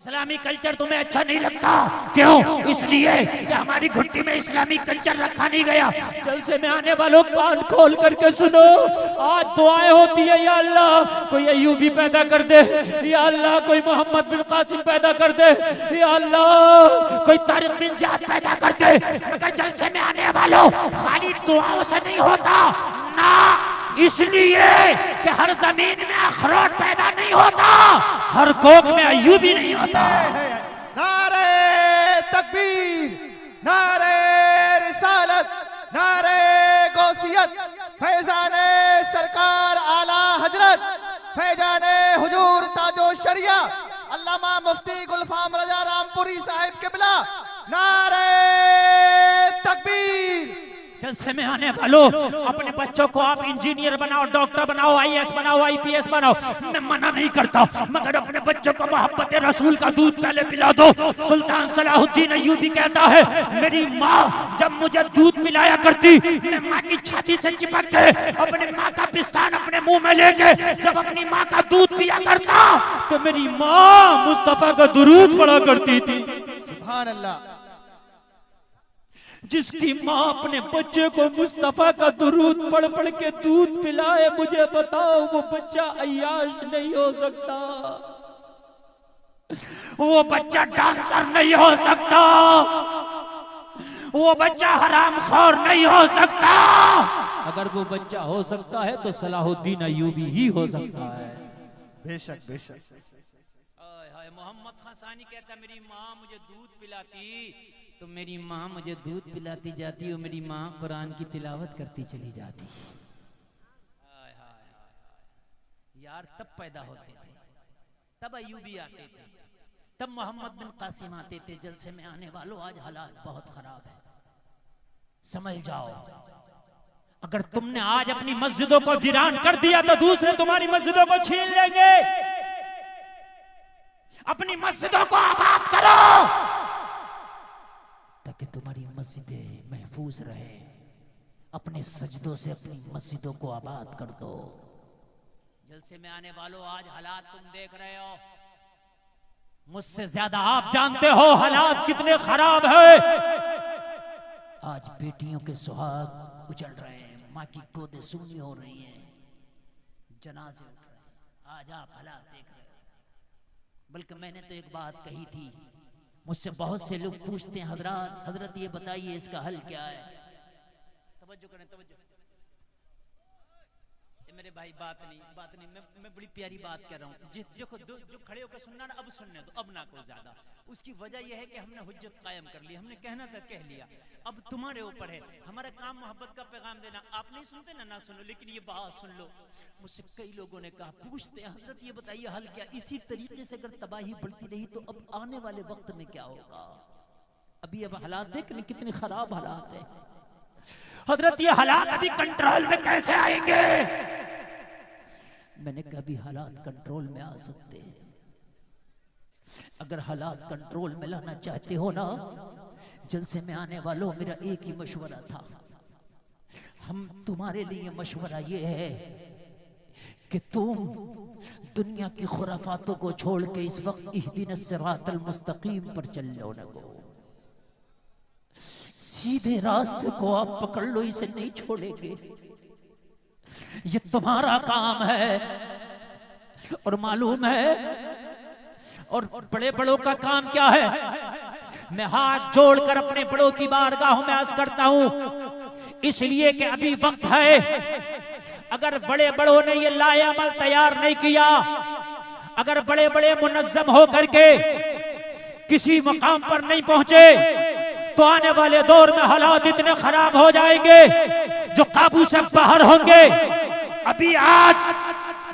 इस्लामी culture तुम्हें अच्छा नहीं लगता? क्यों? इसलिए कि हमारी घुट्टी में इस्लामी कल्चर रखा नहीं गया। जलसे में आने वालों कान खोल करके सुनो, आज दुआएं होती है, या अल्लाह कोई अयूबी पैदा कर दे, या अल्लाह कोई मोहम्मद बिन कासिम पैदा कर दे, या अल्लाह कोई तारिक बिन ज़ियाद पैदा कर दे। मगर जलसे में आने वालों खाली दुआओं से नहीं होता ना, इसलिए कि हर जमीन में अखरोट पैदा नहीं होता, हर कोक में अयूबी नहीं होता। नारे तकबीर, नारे रिसालत, नारे गौसियत, फैजाने सरकार आला हजरत, फैजाने हुजूर ताजो शरिया अल्लामा मुफ्ती गुलफाम रजा रामपुरी साहिब किबला। नारे तकबीर। जलसे में आने वालों अपने बच्चों को आप इंजीनियर बनाओ, डॉक्टर बनाओ, आईएएस बनाओ, आईपीएस बनाओ, मैं मना नहीं करता, मगर अपने बच्चों को मोहब्बत रसूल का दूध पहले पिला दो। सुल्तान सलाहुद्दीन अय्यूबी कहता है, मेरी माँ जब मुझे दूध पिलाया करती, मैं माँ की छाती से चिपक के अपने माँ का पिस्तान अपने मुंह में लेके जब अपनी माँ का दूध पिया करता तो मेरी माँ मुस्तफा का दुरूद पढ़ा करती थी। सुभान अल्लाह। जिसकी माँ अपने बच्चे को मुस्तफा का दुरूद पढ़ पढ़ के दूध पिलाए, मुझे बताओ वो बच्चा अय्याश नहीं हो सकता, वो बच्चा डांसर नहीं हो सकता, वो बच्चा हरामखोर नहीं हो सकता। अगर वो बच्चा हो सकता है तो सलाहुद्दीन अय्यूबी ही हो सकता है। बेशक बेशक। मोहम्मद खान सानी कहता, मेरी माँ मुझे दूध पिलाती तो मेरी माँ मुझे दूध पिलाती जाती और मेरी माँ कुरान की तिलावत करती चली जाती। यार तब पैदा होते थे, तब अय्यूबी आते थे, तब मोहम्मद बिन कासिम आते थे। जलसे में आने वालों आज हालात बहुत खराब है, समझ जाओ। अगर तुमने आज अपनी मस्जिदों को वीरान कर दिया तो दूसरे तुम्हारी मस्जिदों को छीन लेंगे। अपनी मस्जिदों को आबाद करो ताकि तुम्हारी मस्जिदें महफूज रहे। अपने सजदों से अपनी मस्जिदों को आबाद कर दो। जलसे में आने वालों आज हालात तुम देख रहे हो, मुझसे ज्यादा आप जानते हो हालात कितने खराब है। आज बेटियों के सुहाग उजड़ रहे हैं, माँ की गोदें सूनी हो रही हैं, जनाजे उठ रहे हैं। आज आप हालात देख रहे हो। बल्कि मैंने तो एक बात कही थी, मुझसे बहुत से लोग पूछते हैं, हजरत ये बताइए इसका हल क्या है। तवज्जो करें, तवज्जो। मेरे भाई बात नहीं, मैं बड़ी प्यारी बात कह रहा हूँ। जो खड़े होकर सुनना ना, अब सुनने दो, अब ना को ज्यादा। उसकी वजह यह है कि हमने हुज्जत कायम कर ली, हमने कहना था कह लिया, अब तुम्हारे ऊपर है। हमारा काम मोहब्बत का पैगाम देना। आप नहीं सुनते ना सुनो, लेकिन ये बात सुन लो। मुझसे कई लोगों ने कहा, पूछते हैं हजरत ये बताइए हल क्या। इसी तरीके से अगर तबाही बढ़ती रही तो अब आने वाले वक्त में क्या होगा। अभी अब हालात देख रहे कितने खराब हालात है। हजरत ये हालात अभी कंट्रोल में कैसे आएंगे। मैंने कहा अभी हालात कंट्रोल में आ सकते हैं। अगर हालात कंट्रोल में लाना चाहते हो ना, जलसे में आने वालों मेरा एक ही मशवरा था। हम तुम्हारे लिए मशवरा ये है कि तुम दुनिया की खुराफातों को छोड़ के इस वक्त इहदिनस सिरातल मुस्तकीम पर चल लो ना। सीधे रास्ते को आप पकड़ लो, इसे नहीं छोड़ेंगे। ये तुम्हारा काम है और मालूम है। और बड़े बड़ों का काम क्या है। मैं हाथ जोड़कर अपने बड़ों की बारगाहों में अर्ज करता हूं, इसलिए कि अभी वक्त है। अगर बड़े बड़ों ने ये लाए अमल तैयार नहीं किया, अगर बड़े बड़े मुनज़्ज़म हो करके किसी मकाम पर नहीं पहुंचे, तो आने वाले दौर में हालात इतने खराब हो जाएंगे जो काबू से बाहर होंगे। अभी आज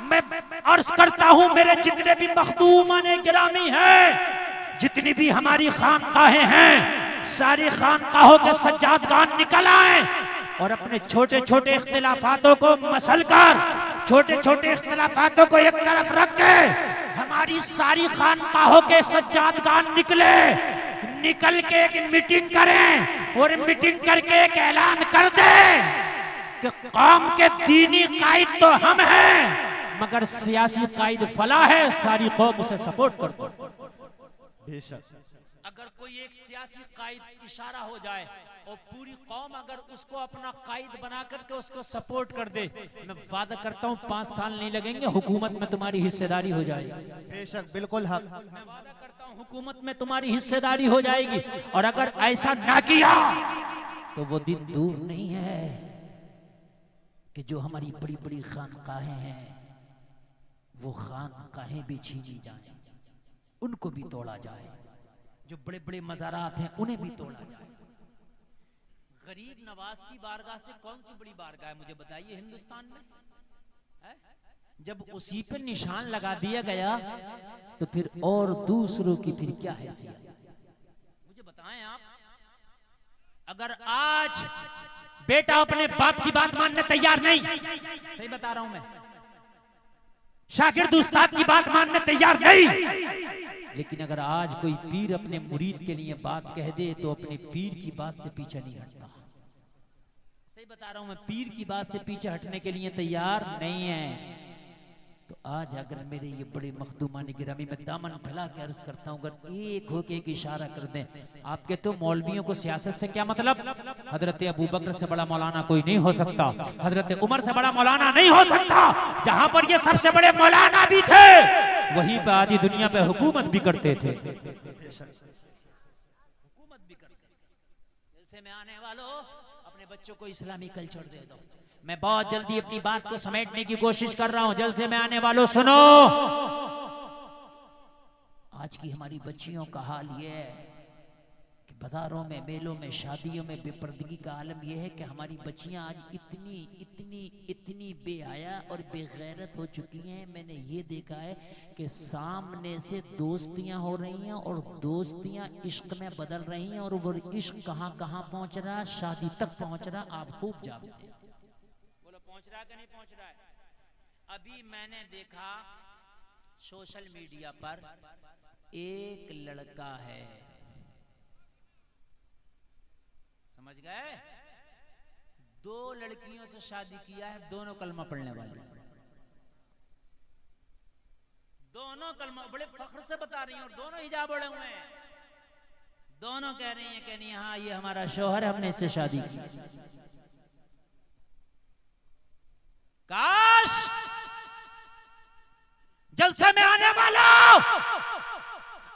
मैं अर्ज करता हूं, मेरे जितने भी मखदूमाने गिरामी हैं, जितनी भी हमारी खानकाहें हैं, सारी खानकाहों के सज्जादगान निकल आए और अपने छोटे छोटे इख्तिलाफातों को मसल कर, छोटे छोटे इख्तिलाफातों को एक तरफ रख के हमारी सारी खानकाहों के सज्जादगान निकल के एक मीटिंग करें और मीटिंग करके एक ऐलान कर दें कि कौम के दीनी कायद तो हम हैं, मगर सियासी कायद फला है, सारी कौम उसे सपोर्ट कर दो। बेशक। अगर कोई एक सियासी कायद इशारा हो जाए और पूरी कौम अगर उसको अपना कायद बना करके उसको सपोर्ट कर दे, मैं वादा करता हूँ 5 साल नहीं लगेंगे, हुकूमत में तुम्हारी हिस्सेदारी हो जाएगी। बेशक, बिल्कुल हक। मैं वादा करता हूँ हुकूमत में तुम्हारी हिस्सेदारी हो जाएगी। और अगर ऐसा ना किया तो वो दिन दूर नहीं है कि जो हमारी बड़ी बड़ी खानकाहें हैं वो खानकाहें भी छीनी जाए, उनको भी तोड़ा जाए, जो बड़े बड़े मज़ारात हैं उन्हें भी तोड़ा जाए। गरीब नवाज की बारगाह से कौन सी बड़ी बारगाह है मुझे बताइए हिंदुस्तान में है? जब उसी पे निशान लगा दिया गया तो फिर और दूसरों की फिर क्या हैसियत? मुझे बताएं आप, अगर आज बेटा अपने बाप की बात मानने तैयार नहीं, सही बता रहा हूं मैं, शागिर्द उस्ताद की बात मानने तैयार नहीं, लेकिन अगर आज कोई पीर अपने मुरीद के लिए बात कह दे तो अपने पीर की बात से पीछे नहीं हटता। सही बता रहा हूं मैं, पीर की बात से पीछे हटने के लिए तैयार नहीं है। तो आज अगर मेरे ये बड़े मखदूमानी गिरामी में दामन फैला के अर्ज करता हूं, अगर एक होके एक इशारा कर दें, आपके तो मौलवियों को सियासत से क्या मतलब? हजरत अबू बकर से बड़ा मौलाना कोई नहीं हो सकता, हजरत उमर से बड़ा मौलाना नहीं हो सकता। जहां पर ये सबसे बड़े मौलाना भी थे वहीं पर आधी दुनिया पे हुकूमत भी करते थे। हुकूमत भी करते। जलसे में आने वालों, अपने बच्चों को इस्लामी कल्चर दे दो। मैं बहुत जल्दी अपनी बात को समेटने की कोशिश कर रहा हूं। जलसे में आने वालों सुनो, आज की हमारी बच्चियों का हाल ये है कि बाजारों में, मेलों में, शादियों में बेपर्दगी का आलम यह है कि हमारी बच्चियां आज इतनी इतनी इतनी बेहया और बेगैरत हो चुकी हैं। मैंने ये देखा है कि सामने से दोस्तियां हो रही हैं और दोस्तियां इश्क में बदल रही हैं, और वो इश्क कहां कहां पहुंच रहा, शादी तक पहुंच रहा। आप खूब जानते हैं। बोलो पहुंच रहा कि नहीं पहुंच रहा है? अभी मैंने देखा सोशल मीडिया पर एक लड़का है, समझ गए, 2 लड़कियों से शादी किया है, दोनों कलमा पढ़ने वाली, दोनों कलमा, बड़े फख्र से बता रही हैं, और दोनों हिजाब ओढ़े हुए हैं। दोनों कह रही हैं कि नहीं, हाँ ये हमारा शौहर है, हमने इससे शादी की। काश जलसे में आने वाला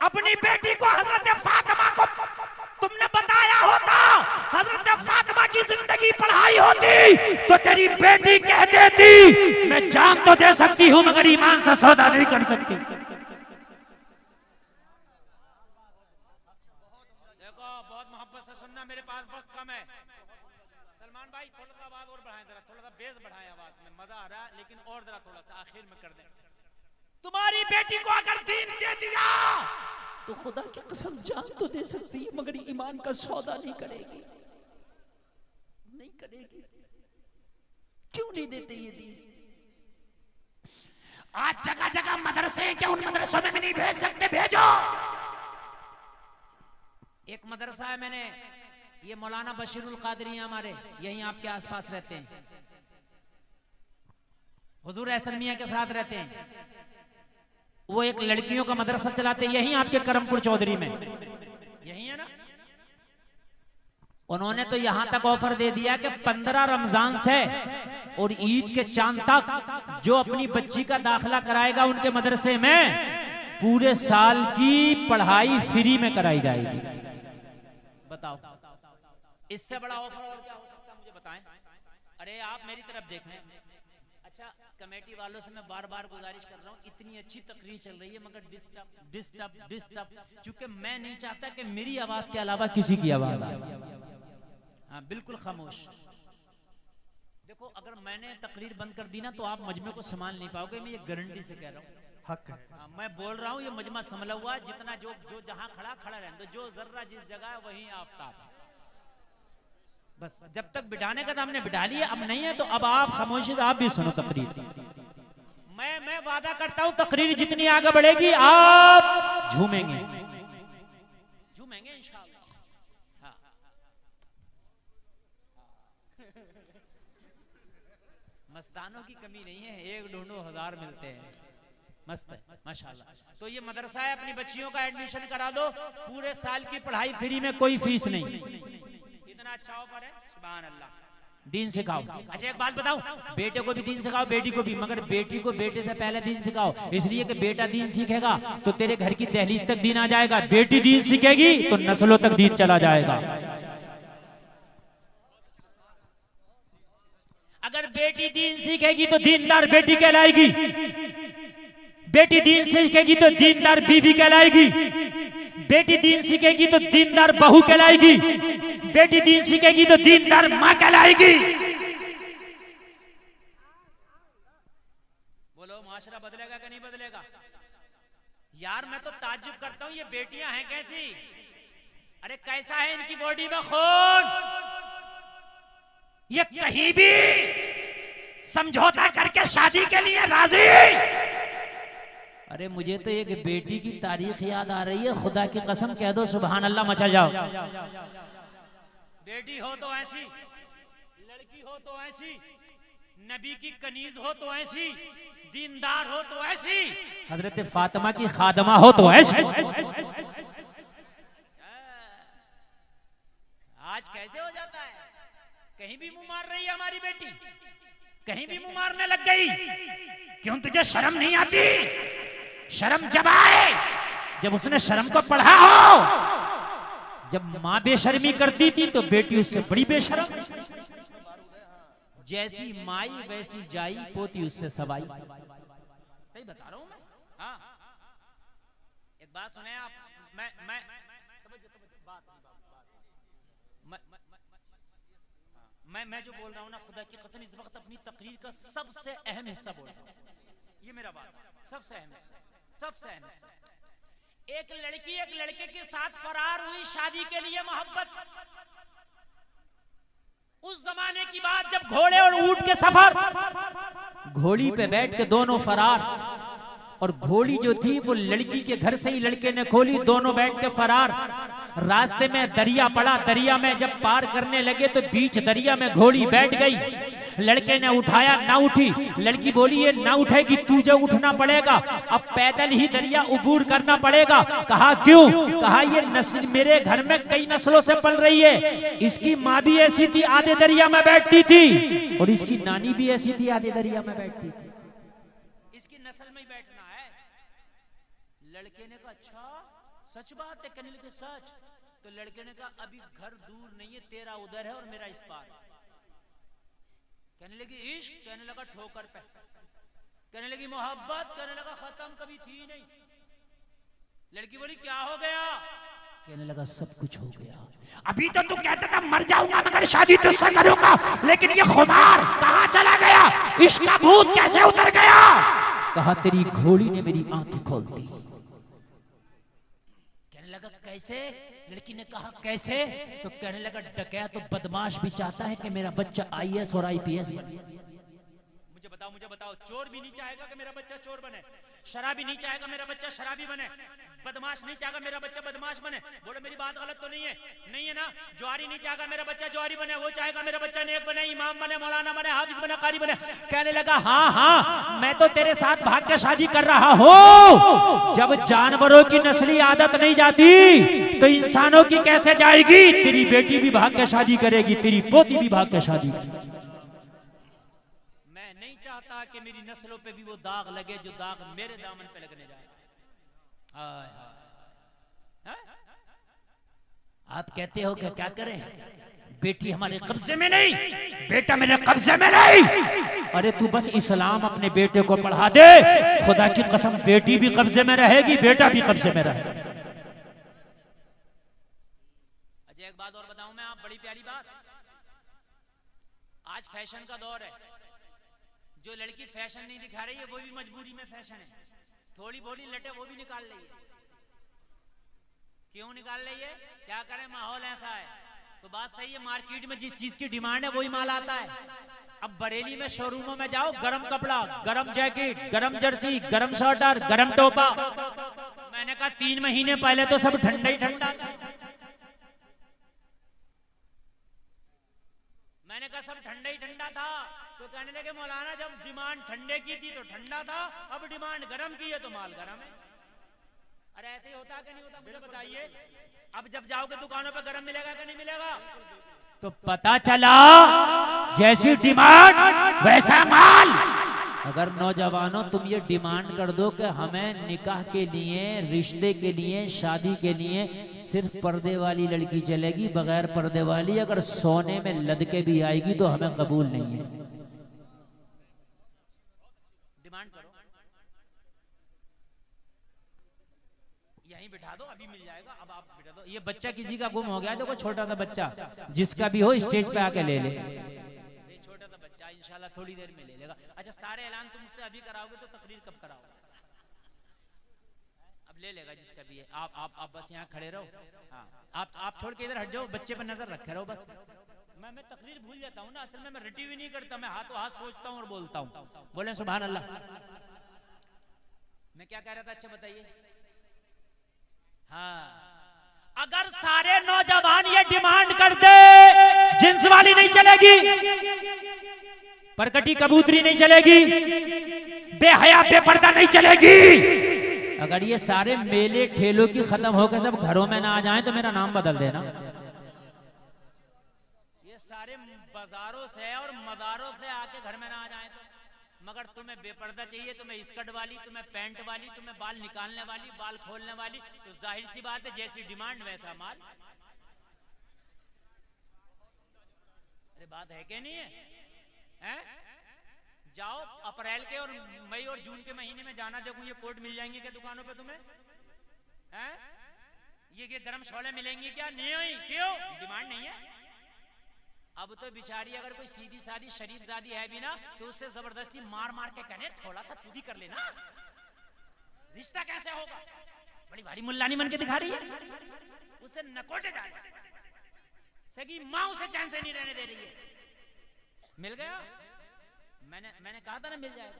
अपनी बेटी को हजरत फातिमा को तुमने बताया होता, हजरत फातिमा की जिंदगी पढ़ाई होती तो तेरी बेटी कह देती मैं जान तो दे सकती हूं मगर ईमान से सौदा नहीं कर सकती। देखो बहुत मोहब्बत से सुनना, मेरे पास वक्त कम है। सलमान भाई थोड़ा सा आवाज और बढ़ाएं, जरा थोड़ा सा बेस बढ़ाएं, आवाज में मजा आ रहा है, लेकिन और जरा थोड़ा सा आखिर में कर दें। तुम्हारी बेटी को अगर दीन दे दिया तो खुदा की कसम जान तो दे सकती है मगर ईमान का सौदा नहीं करेगी, नहीं करेगी। क्यों नहीं देते ये दीन? आज जगह जगह मदरसे हैं, क्या उन मदरसों में नहीं भेज सकते? भेजो। एक मदरसा है, मैंने ये मौलाना बशीरुल कादरी हमारे यहीं आपके आसपास रहते हैं, हुजूर एहसन मियां के साथ रहते हैं। वो एक लड़कियों का मदरसा चलाते हैं यहीं आपके करमपुर चौधरी में, यही है ना। उन्होंने तो यहां तक ऑफर दे दिया कि 15 रमजान से और ईद के चांद तक जो अपनी बच्ची का दाखिला कराएगा उनके मदरसे में पूरे साल की पढ़ाई फ्री में कराई जाएगी। बताओ, इससे बड़ा ऑफर और क्या हो सकता है? मुझे बताएं। अरे आप मेरी तरफ देखें। अच्छा, कमेटी वालों से मैं बार बार गुजारिश कर रहा हूँ, इतनी अच्छी तकरीर चल रही है मगर डिस्टर्ब, क्योंकि मैं नहीं चाहता कि मेरी आवाज के अलावा किसी की आवाज आए। हाँ बिल्कुल खामोश। देखो अगर मैंने तकरीर बंद कर दी ना तो आप मजमे को संभाल नहीं पाओगे, मैं ये गारंटी से कह रहा हूँ। हक है। मैं बोल रहा हूँ ये मजमा संभला हुआ, जितना जो जहां खड़ा रहने दो, जो जर्रा जिस जगह है वहीं आफ्ताब। बस जब तक बिठाने का था हमने बिठा लिया, अब नहीं है तो अब आप खामोशी से आप भी सुनो तकरीर। मैं वादा करता हूं तकरीर जितनी आगे बढ़ेगी आप झूमेंगे इंशाअल्लाह। हाँ। मस्तानों की कमी नहीं है, 1 ढूंढो 1000 मिलते हैं। मस्त है माशाल्लाह। तो ये मदरसा है, अपनी बच्चियों का एडमिशन करा दो, पूरे साल की पढ़ाई फ्री में, कोई फीस नहीं। इतना अच्छा ऑफर है, सुभान अल्लाह। दीन सिखाओ। अच्छा एक बात बताऊं, बेटे को भी दीन सिखाओ, बेटी को भी, मगर बेटी को बेटे से पहले दीन सिखाओ, इसलिए कि बेटा दीन सीखेगा तो तेरे घर की दहलीज तक दीन आ जाएगा, बेटी दीन सीखेगी तो नस्लों तक दीन चला जाएगा। अगर बेटी दीन सीखेगी तो दीनदार बेटी कहलाएगी, बेटी दीन सीखेगी तो दीनदार बीवी कहलाएगी, बेटी दीन सीखेगी तो दीनदार बहू कहलाएगी, बेटी दीन सीखेगी तो दीनदार मां कहलाएगी। बोलो माशरा बदलेगा कि नहीं बदलेगा? यार मैं तो ताज्जुब करता हूं, ये बेटियां हैं कैसी? अरे कैसा है इनकी बॉडी में खून, ये कहीं भी समझौता करके शादी के लिए राजी। अरे मुझे तो एक बेटी की तारीख याद आ रही है, खुदा की कसम कह दो सुभान अल्लाह मचल जाओ। बेटी हो तो ऐसी, लड़की हो तो ऐसी, नबी की कनीज हो तो ऐसी, दीनदार हो तो ऐसी, हजरत फातिमा की खादमा हो तो ऐसी। आज कैसे हो जाता है, कहीं भी मुंह मार रही है हमारी बेटी, कहीं भी मुंह मारने लग गई। क्यों तुझे शर्म नहीं आती? शर्म जब आए जब उसने शर्म को पढ़ा हो। जब माँ बेशर्मी करती थी तो बेटी उससे बड़ी बेशर्म। जैसी माई वैसी जाई, पोती उससे सवाई। सही बता रहा हूं मैं। हाँ एक बात सुने आप, मैं जो बोल रहा हूं ना, खुदा की कसम इस वक्त अपनी तकरीर का सबसे अहम हिस्सा बोल रहा हूं। ये मेरा बात सबसे अहम हिस्सा, सबसे अहम हिस्सा। एक लड़की एक लड़के के साथ फरार हुई शादी के लिए, मोहब्बत। उस जमाने की बात जब घोड़े और ऊंट के सफर, घोड़ी पे बैठ के दोनों फरार, और घोड़ी जो थी वो लड़की के घर से ही लड़के ने खोली, दोनों बैठ के फरार। रास्ते में दरिया पड़ा, दरिया में जब पार करने लगे तो बीच दरिया में घोड़ी बैठ गई। लड़के ने उठाया, ना उठी। लड़की बोली ये ना उठेगी, तुझे उठना पड़ेगा, अब पैदल ही दरिया उबूर करना पड़ेगा। कहा क्यों? कहा ये नस्ल मेरे घर में कई नस्लों से पल रही है। इसकी माँ भी ऐसी थी, आधे दरिया में बैठती थी, और इसकी नानी भी ऐसी थी, आधे दरिया में बैठती थी। इसकी नस्ल में ही बैठना है। लड़के ने कहा अच्छा सच बात है? कहने लगे सच। तो लड़के ने कहा अभी घर दूर नहीं है, तेरा उधर है और मेरा इस पार। कहने लगी इश्क, कहने लगा ठोकर पे, कहने लगी मोहब्बत, कहने लगा खत्म, कभी थी नहीं। लड़की बोली क्या हो गया? कहने लगा सब कुछ हो गया। अभी तो तू कहता था मर जाऊंगा मगर शादी तुझसे करूंगा, लेकिन ये खुमार कहां चला गया? इश्क का भूत कैसे उतर गया? कहा तेरी घोड़ी ने मेरी आंखें खोल दी। कहने लगा कैसे? लड़की ने कहा कैसे? तो कहने लगा डकैत तो बदमाश भी चाहता है कि मेरा बच्चा आईएएस और आईपीएस बने। मुझे बताओ, चोर भी नहीं चाहेगा कि मेरा बच्चा चोर बने, शराबी नहीं चाहेगा मेरा बच्चा शराबी बने, बदमाश नहीं चाहेगा मेरा बच्चा बदमाश बने। बोलो मेरी बात गलत तो नहीं है? नहीं है ना? ज्वारी नहीं चाहेगा मेरा बच्चा ज्वारी बने, वो चाहेगा मेरा बच्चा नेक बने, इमाम बने, मौलाना बने, हाफिज बने, कारी बने। कहने लगा हाँ मैं तो तेरे साथ भाग के शादी कर रहा हूँ। जब जानवरों की नस्ली आदत नहीं जाती तो इंसानों की कैसे जाएगी? तेरी बेटी भी भाग के शादी करेगी, तेरी पोती भी भाग के शादी करेगी। मैं नहीं चाहता कि मेरी नस्लों पे भी वो दाग लगे जो दाग मेरे दामन पे लगने जाए। आप कहते हो कि क्या करें? बेटी हमारे कब्जे में नहीं, बेटा मेरे कब्जे में नहीं। अरे तू बस इस्लाम अपने बेटे को पढ़ा दे, खुदा की कसम बेटी भी कब्जे में रहेगी, बेटा भी कब्जे में रहेगा। अच्छा एक बात और बताऊं मैं, आप बड़ी प्यारी बात। आज फैशन का दौर है, जो लड़की फैशन नहीं दिखा रही है वो भी मजबूरी में फैशन है। थोड़ी बोली लटे वो भी निकाल रही है। क्यों निकाल रही है? क्या करें, माहौल ऐसा है। तो बात सही है, मार्केट में जिस चीज की डिमांड है वही माल आता है। अब बरेली में शोरूमों में जाओ, गरम कपड़ा, गरम जैकेट, गरम जर्सी, गरम स्वेटर, गरम टोपा। मैंने कहा 3 महीने पहले तो सब ठंडा ही ठंडा था। मैंने कहा सब ठंडा ही ठंडा था, तो कहने लगे मौलाना जब डिमांड ठंडे की थी तो ठंडा था, अब डिमांड गरम की है तो माल गरम है। अरे ऐसे ही होता कि नहीं होता मुझे बताइए। अब जब जाओगे दुकानों पे गरम मिलेगा कि नहीं मिलेगा? तो पता चला जैसी डिमांड वैसा माल। अगर नौजवानों तुम ये डिमांड कर दो कि हमें निकाह के लिए, रिश्ते के लिए, शादी के लिए सिर्फ पर्दे वाली लड़की चलेगी, बगैर पर्दे वाली अगर सोने में लद के भी आएगी तो हमें कबूल नहीं है। डिमांड करो, यहीं बिठा दो, अभी मिल जाएगा। अब आप बिठा दो। ये बच्चा किसी का गुम हो गया, देखो छोटा सा बच्चा, जिसका भी हो स्टेज पे आके ले ले। छोटा सा बच्चा इंशाल्लाह थोड़ी देर में ले लेगा। अच्छा सारे ऐलान तुम मुझसे अभी कराओगे तो तकरीर कब कराओगे? अब ले लेगा जिसका भी है। आप बस यहाँ खड़े रहो। हाँ आप छोड़ के इधर हट जाओ, बच्चे पर नजर रखे रहो बस। मैं तकरीर भूल जाता हूँ ना, असल में मैं रिटी भी नहीं करता, मैं हाथों हाथ सोचता हूँ और बोलता हूँ। बोले सुभान अल्लाह। मैं क्या कह रहा था, अच्छा बताइए। हाँ अगर सारे नौजवान ये डिमांड कर दे, जिन्स वाली नहीं चलेगी, परकटी कबूतरी नहीं चलेगी, बेहया बेपर्दा नहीं चलेगी। अगर ये सारे मेले ठेलों की खत्म होकर सब घरों में ना आ जाएं तो मेरा नाम बदल देना। ये सारे बाजारों से और मदारों से आके घर में ना आ जाएं तो, मगर तुम्हें बेपर्दा चाहिए, तुम्हें स्कर्ट वाली, तुम्हें पैंट वाली, तुम्हें बाल निकालने वाली, बाल खोलने वाली, तो जाहिर सी बात है जैसी डिमांड वैसा माल। अरे बात है कि नहीं है? हैं? जाओ अप्रैल के और मई और जून के महीने में जाना, देखो ये कोट मिल जाएंगे क्या दुकानों पे तुम्हें? हैं? ये गरम शोले मिलेंगी क्या? नहीं। क्यों? डिमांड नहीं है। अब तो बिचारी अगर कोई सीधी सादी शरीफ जादी है भी ना तो उससे जबरदस्ती मार मार के कहने थोड़ा सा तू भी कर लेना, रिश्ता कैसे होगा? बड़ी भारी मुल्लानी मन के दिखा रही है, उसे नकोटे जा रही है, सगी माँ उसे चैन से नहीं रहने दे रही है। मिल गया? मैंने कहा था ना मिल जाएगा।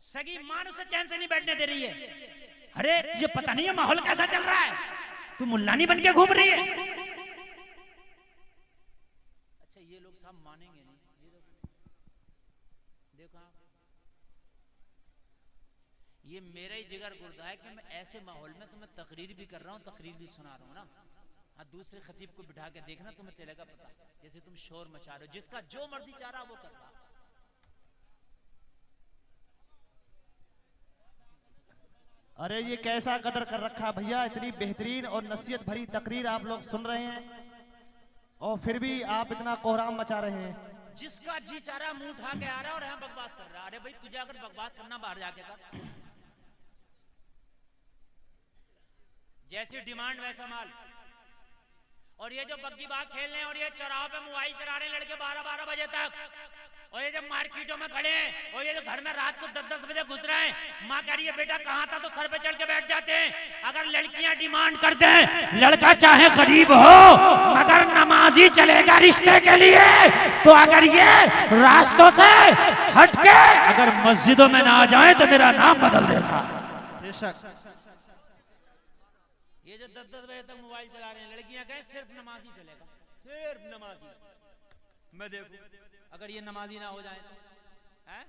सगी माँ उसे चैन से नहीं बैठने दे रही है। अरे तुझे पता नहीं है माहौल कैसा चल रहा है, तू मुल्लानी बन के घूम रही है। ये लोग सब मानेंगे नहीं। ये देखो ये मेरा ही जिगर गुर्दा है कि मैं ऐसे माहौल में तुम्हें तकरीर भी कर रहा हूँ, तकरीर भी सुना रहा हूँ ना। हाँ दूसरे खतीब को बिठा के देखना, तुम्हें चलेगा पता। जैसे तुम शोर मचा रहे हो, जिसका जो मर्जी चाह रहा वो कर रहा। अरे ये कैसा कदर कर रखा भैया, इतनी बेहतरीन और नसीहत भरी तकरीर आप लोग सुन रहे हैं और फिर भी आप इतना कोहराम मचा रहे हैं। जिसका जी चाह रहा मुंह उठा के आ रहा है और यहाँ बकवास कर रहा है। अरे भाई तुझे अगर बकवास करना बाहर जाके कर, जैसी डिमांड वैसा माल। और ये जो बग्गी बाग खेल रहे हैं और ये चौराहों पे मोबाइल चला रहे हैं लड़के 12-12 बजे तक, और ये जब मार्केटों में खड़े हैं और ये जो घर में रात को 10-10 बजे घुस रहे हैं, माँ कह रही है बेटा कहाँ था तो सर पे चढ़ के बैठ जाते हैं। अगर लड़कियां डिमांड करते हैं, लड़का चाहे गरीब हो मगर नमाजी चलेगा रिश्ते के लिए, तो अगर ये रास्तों से हटके अगर मस्जिदों में ना आ जाए तो मेरा नाम बदल देगा। ये जो 10-10 बजे तक मोबाइल चला रहे हैं लड़कियां कहें सिर्फ नमाजी चलेगा, सिर्फ नमाजी। मैं देखूं अगर ये नमाजी ना हो जाए तो हैं?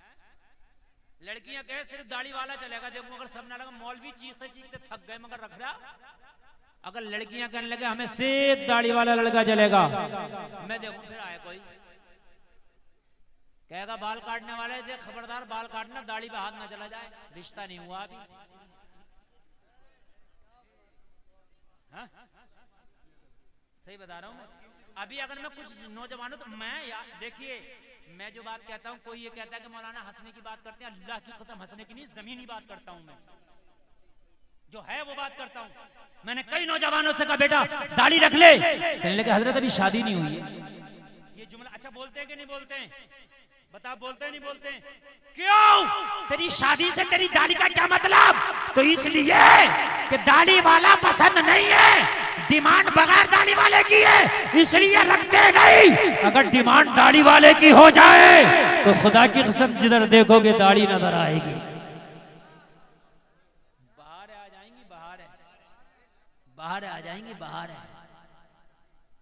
लड़कियां कहे सिर्फ दाढ़ी वाला चलेगा, देखो अगर सब ना लगा। मौलवी चीखते चीखते थक गए मगर रख रहा। अगर लड़कियां कहने लगे हमें सिर्फ दाढ़ी वाला लड़का चलेगा, मैं देखूं फिर आए कोई कहेगा बाल काटने वाले देख खबरदार बाल काटना, दाढ़ी पे हाथ ना चला जाए, रिश्ता नहीं हुआ अभी। हाँ? सही बता रहा हूँ। अभी अगर मैं कुछ नौजवानों तो मैं देखिए मैं जो बात कहता हूँ, कोई ये कहता है कि मौलाना हंसने की बात करते हैं, अल्लाह की कसम हंसने की नहीं जमीनी बात करता हूँ। मैं जो है वो बात करता हूँ। मैंने कई नौजवानों से कहा बेटा दाढ़ी रख ले, कहने लगे हजरत अभी शादी नहीं हुई है। ये जुमला अच्छा बोलते हैं कि नहीं बोलते हैं? बता बोलते हैं नहीं बोलते हैं? क्यों? तेरी शादी से तेरी दाढ़ी का क्या मतलब? तो इसलिए कि दाढ़ी वाला पसंद नहीं है, डिमांड बगैर दाढ़ी वाले की है, इसलिए रखते नहीं। अगर डिमांड दाढ़ी वाले की हो जाए तो खुदा की कसम जिधर देखोगे दाढ़ी नजर आएगी। बाहर आ जाएंगी, बाहर आ जाएंगी, बाहर है।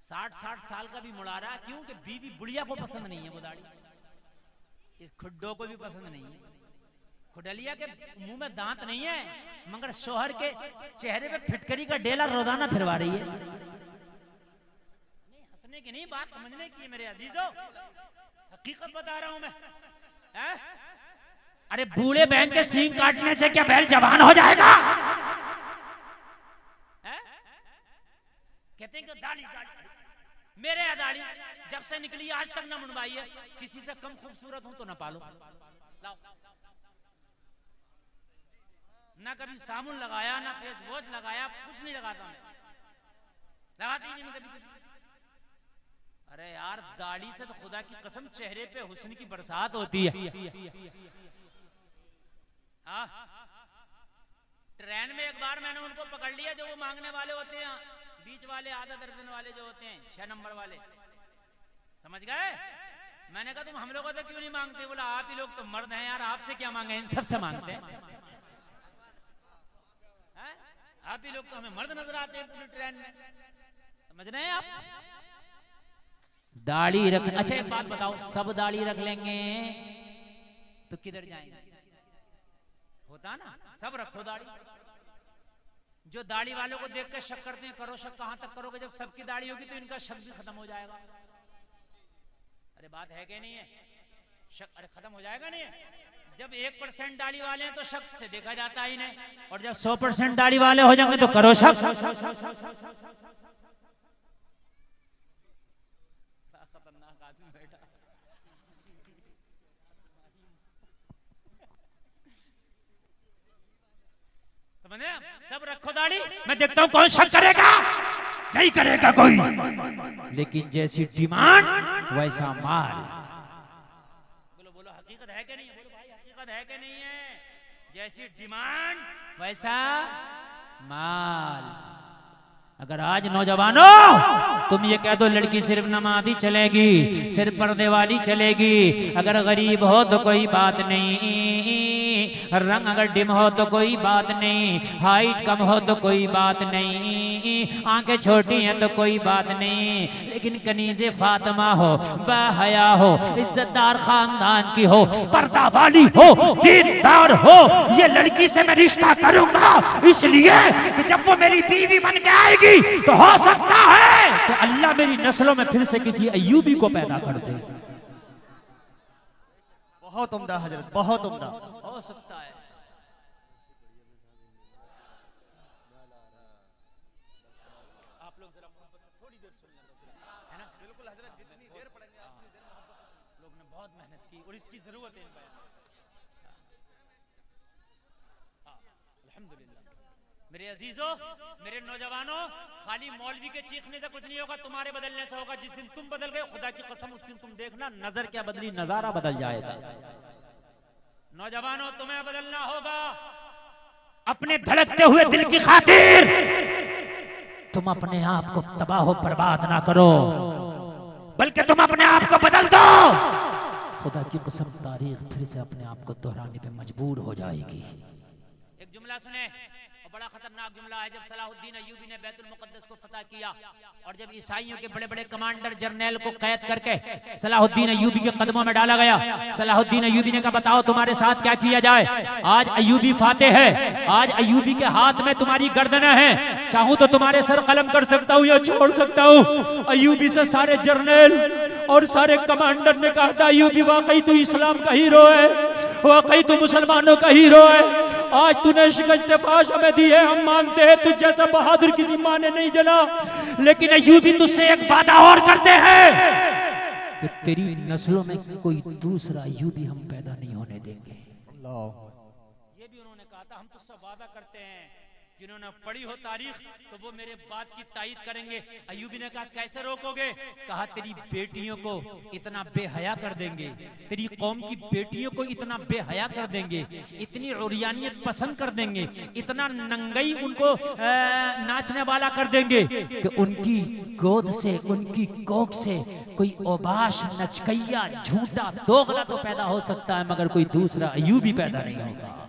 60-60 साल का भी मुड़ा रहा है, क्यों कि बीवी बुढ़िया को पसंद नहीं है वो दाढ़ी। इस खुड्डों को भी पसंद नहीं है। खुडलिया के मुंह में दांत नहीं है, मगर शोहर के चेहरे पे फिटकरी का डेला रोजाना फिरवा रही है। हंसने की नहीं, बात समझने की है मेरे अजीजों, हकीकत बता रहा हूं मैं। अरे बूढ़े बहन के सींग काटने से क्या बैल जवान हो जाएगा? कहते हैं कि दाढ़ी दाढ़ी, मेरे यहाँ दाढ़ी जब से निकली आज तक ना मुंडवाई है। किसी से कम खूबसूरत हूं तो ना पालो, लाओ। ना कभी साबुन लगाया, ना फेस वॉश लगाया, कुछ नहीं लगाता मैं, लगाती नहीं कभी कुछ। अरे यार दाढ़ी से तो खुदा की कसम चेहरे पे हुस्न की बरसात होती है। हाँ, ट्रेन में एक बार मैंने उनको पकड़ लिया जो वो मांगने वाले होते हैं, बीच वाले, आधा दर्जन वाले जो होते हैं, 6 नंबर वाले, समझ गए? मैंने कहा तुम हम लोगों से क्यों नहीं मांगते? बोला आप ही लोग तो मर्द हैं यार, आपसे क्या मांगे, इन सबसे मांगते हैं। आप ही लोग तो हमें मर्द नजर आते हैं पूरी ट्रेन में, समझ रहे हैं आप? दाढ़ी रख, अच्छा एक बात बताओ, सब दाढ़ी रख लेंगे तो किधर जाएंगे? होता ना, सब रखो दाढ़ी। जो दाढ़ी वालों को देख कर शक करते हैं, करो शक, कहां तक करोगे? जब सबकी दाढ़ी होगी तो इनका शक भी खत्म हो जाएगा। अरे बात है कि नहीं है? शक अरे खत्म हो जाएगा नहीं है? जब 1% दाढ़ी वाले हैं तो शक से देखा जाता ही नहीं, और जब 100% दाढ़ी वाले हो जाएंगे तो करो शक। खतरनाक आदमी बैठा। सब रखो दाढ़ी, मैं देखता हूं कौन शक करेगा। नहीं करेगा कोई, लेकिन जैसी डिमांड वैसा माल। बोलो बोलो, हकीकत है कि नहीं? बोलो भाई, हकीकत है कि नहीं है? जैसी डिमांड वैसा माल। अगर आज नौजवानों तुम ये कह दो लड़की सिर्फ नमाज़ी चलेगी, सिर्फ पर्दे वाली चलेगी, अगर गरीब हो तो कोई बात नहीं, रंग अगर डिम हो तो कोई बात नहीं, हाइट कम हो तो कोई बात नहीं, आंखें छोटी हैं तो कोई बात नहीं, लेकिन कनीज़े फातिमा हो, बाहया हो, इज्जतदार खानदान की हो, पर्दा वाली हो, दीनदार हो, ये लड़की से मैं रिश्ता करूंगा इसलिए कि जब वो मेरी बीवी बन के आएगी तो हो सकता है कि अल्लाह मेरी नस्लों में फिर से किसी अय्यूबी को पैदा कर दे। बहुत उम्दा हजरत, बहुत उम्दा। हो सकता है। आप लोग जरा थोड़ी देर सुन लें, है ना? बिल्कुल हजरत, जितनी देर पढ़ेंगे आप उतनी देर लोग ने बहुत मेहनत की और इसकी जरूरत है। अल्हम्दुलिल्लाह मेरे अजीजों, मेरे नौजवानों, खाली मौलवी के चीखने से कुछ नहीं होगा, तुम्हारे बदलने से होगा। जिस दिन तुम बदल गए, खुदा की कसम उस दिन तुम देखना नजर क्या बदली, नजारा बदल जाएगा। नौजवानों तुम्हें बदलना होगा अपने धड़कते हुए दिल की खातिर। तुम अपने आप को तबाह बर्बाद ना करो, बल्कि तुम अपने आप को बदल दो। खुदा की कसम तारीख फिर से अपने आप को दोहराने पे मजबूर हो जाएगी। एक जुमला सुने, बड़ा खतरनाक जुमला है। जब सलाहुद्दीन अय्यूबी ने बैतुल मुक़द्दस को फतह किया और जब ईसाइयों के बड़े बड़े कमांडर जर्नैल को कैद करके सलाहुद्दीन अय्यूबी के कदमों में डाला गया, सलाहुद्दीन अय्यूबी ने कहा बताओ तुम्हारे साथ क्या किया जाए। आज अय्यूबी फाते है, आज अय्यूबी के हाथ में तुम्हारी गर्दनें हैं, चाहूं तो तुम्हारे सर कलम कर सकता हूं या छोड़ सकता हूं। अय्यूबी से सारे जर्नैल और सारे कमांडर ने कहा था अय्यूबी वाकई तू इस्लाम का हीरो है, वाकई तू मुसलमानों का हीरो है। आज तूने शिकस्त फाश हमें दी है, हम मानते हैं तुझ जैसा बहादुर किसी माँ ने नहीं जना, लेकिन अय्यूबी तुझसे एक वादा और करते हैं कि तेरी नस्लों में कोई दूसरा अय्यूबी हम पैदा नहीं होने देंगे। ये भी उन्होंने कहा था, हम तुझसे वादा करते हैं, जिन्होंने पढ़ी हो तारीख तो वो मेरे बात की तायीद करेंगे। अय्यूबी ने कहा कैसे रोकोगे? कहा तेरी बेटियों को इतना बेहया कर देंगे, तेरी कौम की बेटियों को इतना बेहया कर देंगे, इतनी उरियानियत पसंद कर देंगे, इतना नंगई उनको नाचने वाला कर देंगे कि उनकी गोद से, उनकी कोख से कोई ओबाश, नचकैया, झूठा, दोगला तो पैदा हो सकता है, मगर कोई दूसरा अय्यूबी पैदा नहीं होगा।